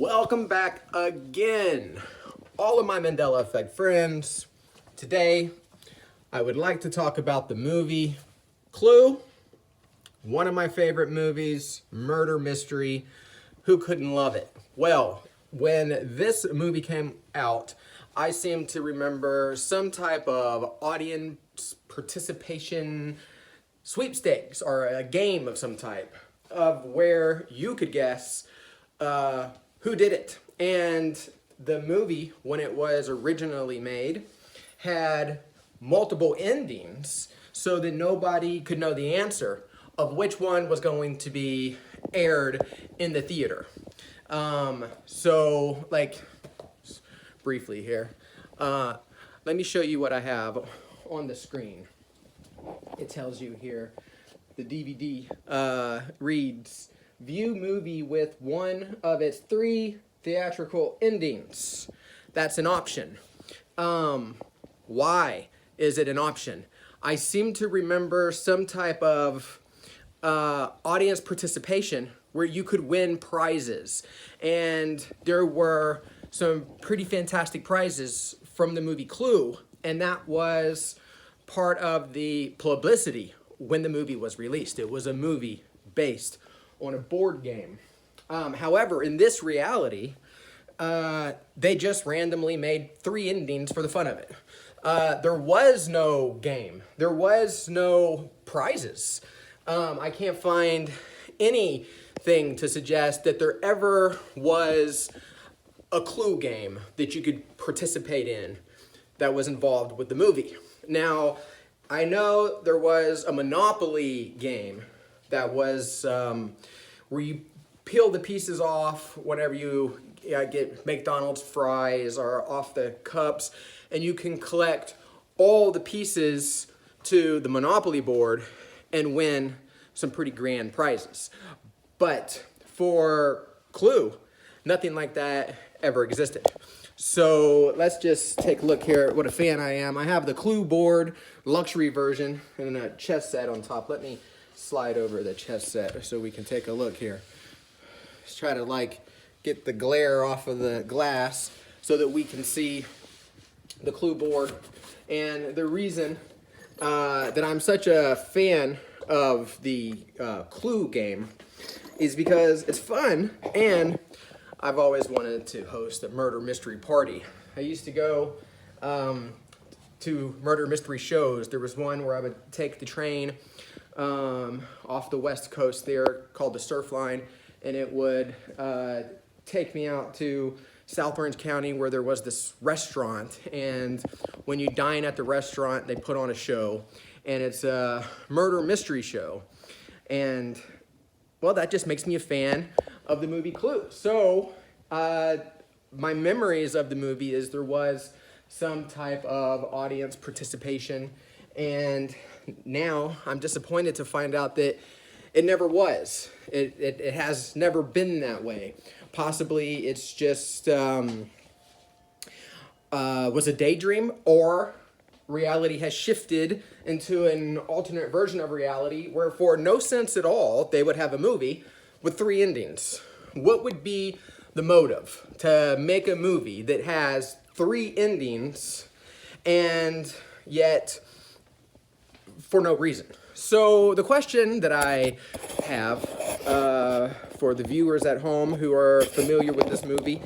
Welcome back again, all of my Mandela FX friends. Today, I would like to talk about the movie Clue, one of my favorite movies, murder mystery. Who couldn't love it? Well, when this movie came out, I seem to remember some type of audience participation sweepstakes or a game of some type of where you could guess who did it. And the movie, when it was originally made, had multiple endings so that nobody could know the answer of which one was going to be aired in the theater. So, like, briefly here, let me show you what I have on the screen. It tells you here, the DVD reads, view movie with one of its 3 theatrical endings. That's an option. Why is it an option? I seem to remember some type of audience participation where you could win prizes. And there were some pretty fantastic prizes from the movie Clue, and that was part of the publicity when the movie was released. It was a movie based on a board game. However, in this reality, they just randomly made 3 endings for the fun of it. There was no game. There was no prizes. I can't find anything to suggest that there ever was a Clue game that you could participate in that was involved with the movie. Now, I know there was a Monopoly game that was where you peel the pieces off whenever you get McDonald's fries or off the cups, and you can collect all the pieces to the Monopoly board and win some pretty grand prizes. But for Clue, nothing like that ever existed. So let's just take a look here at what a fan I am. I have the Clue board, luxury version, and a chess set on top. Let me slide over the chess set so we can take a look here. Let's try to get the glare off of the glass so that we can see the Clue board. And the reason that I'm such a fan of the Clue game is because it's fun, and I've always wanted to host a murder mystery party. I used to go to murder mystery shows. There was one where I would take the train off the west coast there called the Surf Line, and it would take me out to South Orange County where there was this restaurant, and when you dine at the restaurant, they put on a show, and it's a murder mystery show. And, well, that just makes me a fan of the movie Clue. So, my memories of the movie is there was some type of audience participation, and now I'm disappointed to find out that it never was. It has never been that way. Possibly it's just was a daydream, or reality has shifted into an alternate version of reality where for no sense at all they would have a movie with 3 endings. What would be the motive to make a movie that has 3 endings and yet for no reason? So the question that I have for the viewers at home who are familiar with this movie,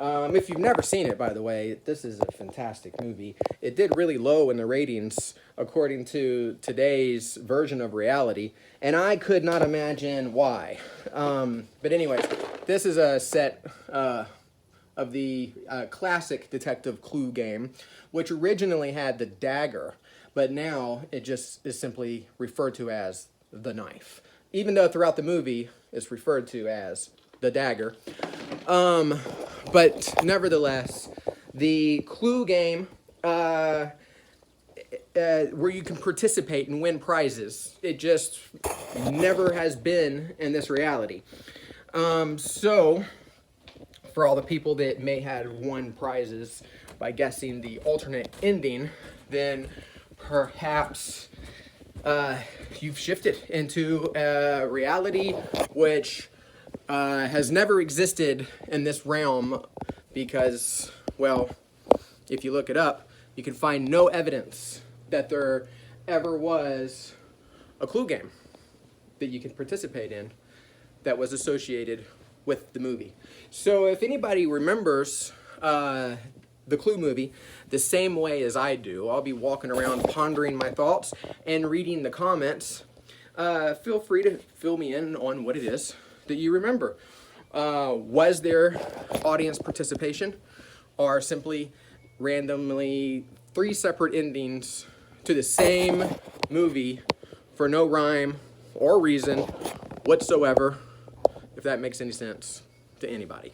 if you've never seen it, by the way, this is a fantastic movie. It did really low in the ratings according to today's version of reality, and I could not imagine why. But anyways, this is a set of the classic detective Clue game, which originally had the dagger, but now it just is simply referred to as the knife, even though throughout the movie it's referred to as the dagger. But nevertheless, the Clue game, where you can participate and win prizes, it just never has been in this reality. So, for all the people that may have won prizes by guessing the alternate ending, then perhaps you've shifted into a reality which has never existed in this realm because, well, if you look it up, you can find no evidence that there ever was a Clue game that you can participate in that was associated with the movie. So if anybody remembers the Clue movie the same way as I do, I'll be walking around pondering my thoughts and reading the comments. Feel free to fill me in on what it is that you remember. Was there audience participation, or simply randomly 3 separate endings to the same movie for no rhyme or reason whatsoever, if that makes any sense to anybody?